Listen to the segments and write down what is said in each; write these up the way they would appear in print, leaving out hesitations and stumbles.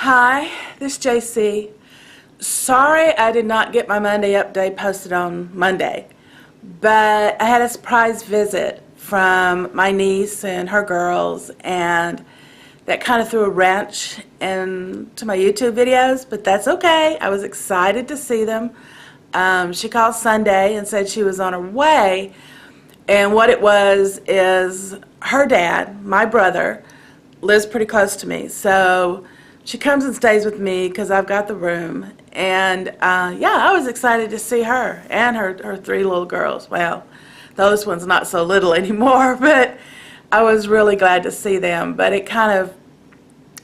Hi, this is JC. Sorry I did not get my Monday update posted on Monday, but I had a surprise visit from my niece and her girls, and that kind of threw a wrench into my YouTube videos, but that's okay. I was excited to see them. She called Sunday and said she was on her way, and what it was is her dad, my brother, lives pretty close to me, so she comes and stays with me because I've got the room. And yeah, I was excited to see her and her three little girls. Well, those ones not so little anymore, but I was really glad to see them. But it kind of,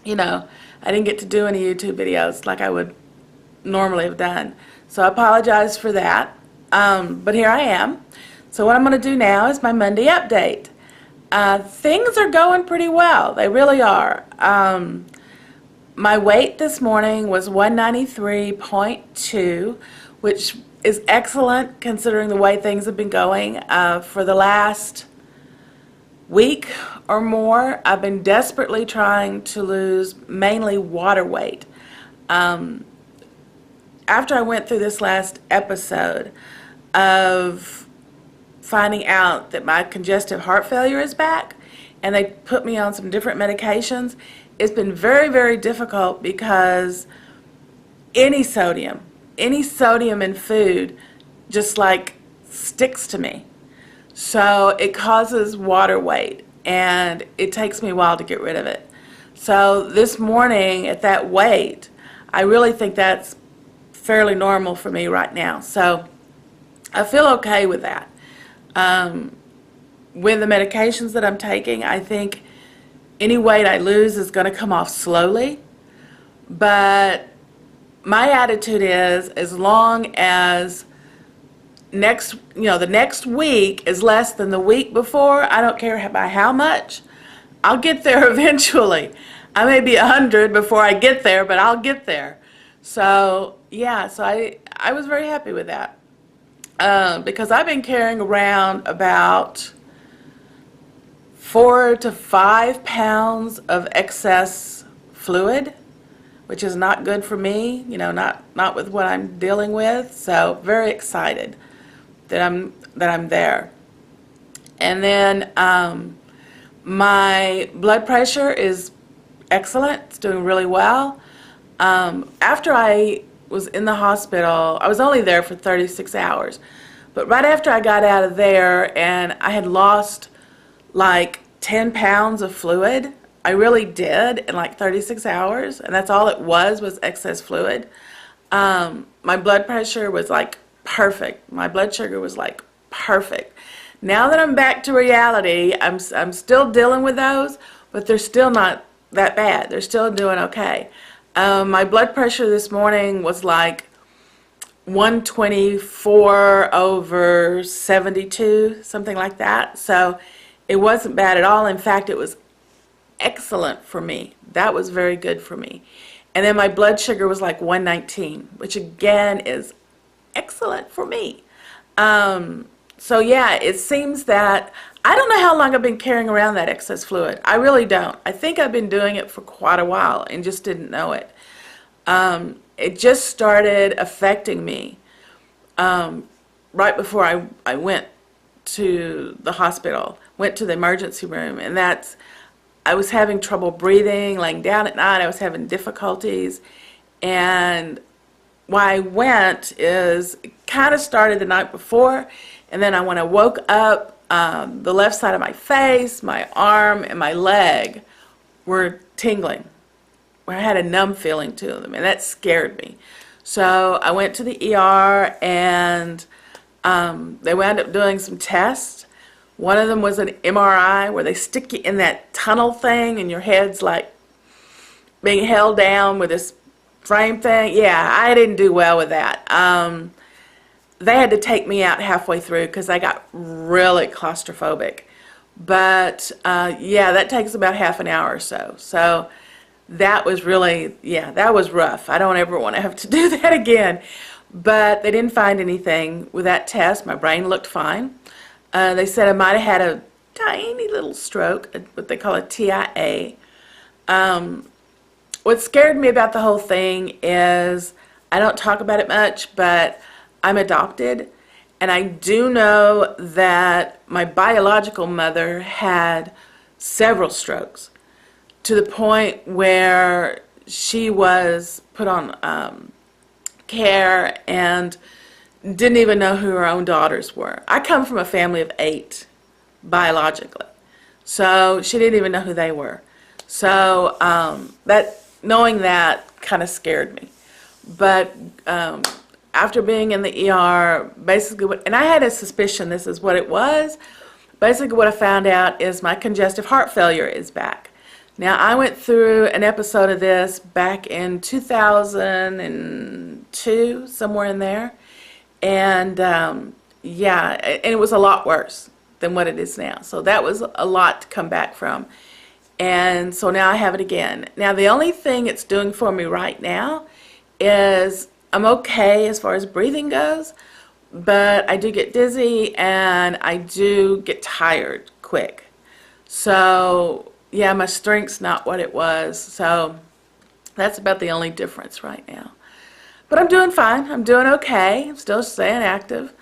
I didn't get to do any YouTube videos like I would normally have done. So I apologize for that. But here I am. So what I'm going to do now is my Monday update. Things are going pretty well. They really are. My weight this morning was 193.2, which is excellent considering the way things have been going. For the last week or more, I've been desperately trying to lose mainly water weight. After I went through this last episode of finding out that my congestive heart failure is back, and they put me on some different medications, it's been very, very difficult because any sodium in food just like sticks to me. So it causes water weight, and it takes me a while to get rid of it. So this morning at that weight, I really think that's fairly normal for me right now. So I feel okay with that. With the medications that I'm taking, I think any weight I lose is going to come off slowly, but my attitude is as long as the next week is less than the week before, I don't care by how much, I'll get there eventually. I may be 100 before I get there, but I'll get there. So yeah, so I was very happy with that because I've been carrying around about 4 to 5 pounds of excess fluid, which is not good for me, not with what I'm dealing with. So very excited that I'm there. And then my blood pressure is excellent. It's doing really well. After I was in the hospital, I was only there for 36 hours, but right after I got out of there and I had lost like 10 pounds of fluid. I really did in like 36 hours, and that's all it was excess fluid. My blood pressure was like perfect. My blood sugar was like perfect. Now that I'm back to reality, I'm still dealing with those, but they're still not that bad. They're still doing okay. My blood pressure this morning was like 124/72, something like that. So it wasn't bad at all. In fact, it was excellent for me. That was very good for me. And then my blood sugar was like 119, which again is excellent for me. So yeah, it seems that I don't know how long I've been carrying around that excess fluid. I really don't. I think I've been doing it for quite a while and just didn't know it. It just started affecting me right before I went to the hospital, went to the emergency room, and I was having trouble breathing, laying down at night. I was having difficulties, and why I went is it kind of started the night before, and then when I woke up, the left side of my face, my arm, and my leg were tingling, where I had a numb feeling to them, and that scared me. So I went to the ER, and they wound up doing some tests. One of them was an MRI where they stick you in that tunnel thing and your head's like being held down with this frame thing. Yeah, I didn't do well with that. They had to take me out halfway through because I got really claustrophobic. But yeah, that takes about half an hour or so. So that was really, yeah, that was rough. I don't ever want to have to do that again. But they didn't find anything with that test. My brain looked fine. They said I might have had a tiny little stroke, what they call a TIA. what scared me about the whole thing is I don't talk about it much, but I'm adopted. And I do know that my biological mother had several strokes to the point where she was put on care and didn't even know who her own daughters were. I come from a family of 8 biologically, so she didn't even know who they were. So knowing that kind of scared me. But after being in the ER, basically, and I had a suspicion this is what it was. Basically, what I found out is my congestive heart failure is back. Now, I went through an episode of this back in 2002, somewhere in there. And yeah, and it was a lot worse than what it is now. So that was a lot to come back from. And so now I have it again. Now, the only thing it's doing for me right now is I'm okay as far as breathing goes, but I do get dizzy and I do get tired quick. So yeah, my strength's not what it was. So that's about the only difference right now. But I'm doing fine. I'm doing okay. I'm still staying active.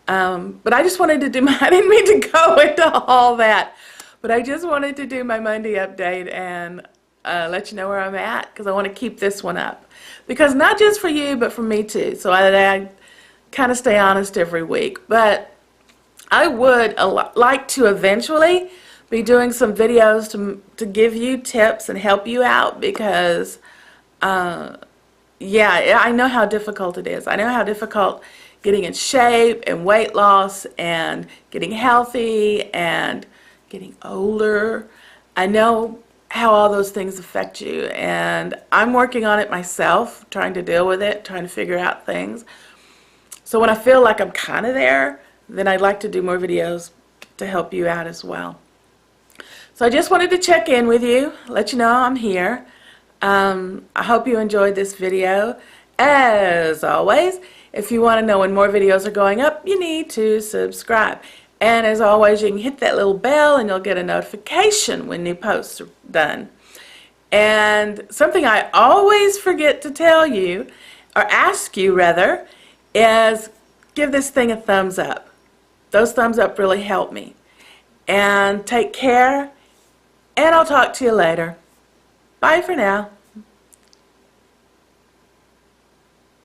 But I just wanted to do I didn't mean to go into all that, but I just wanted to do my Monday update and let you know where I'm at, because I want to keep this one up. Because not just for you, but for me too. So I kind of stay honest every week. But I would like to eventually be doing some videos to give you tips and help you out, because yeah, I know how difficult it is. I know how difficult getting in shape and weight loss and getting healthy and getting older. I know how all those things affect you, and I'm working on it myself, trying to deal with it, trying to figure out things. So when I feel like I'm kind of there, then I'd like to do more videos to help you out as well. So I just wanted to check in with you, let you know I'm here. I hope you enjoyed this video. As always, if you want to know when more videos are going up, you need to subscribe. And as always, you can hit that little bell and you'll get a notification when new posts are done. And something I always forget to tell you, or ask you rather, is give this thing a thumbs up. Those thumbs up really help me. And take care, and I'll talk to you later. Bye for now.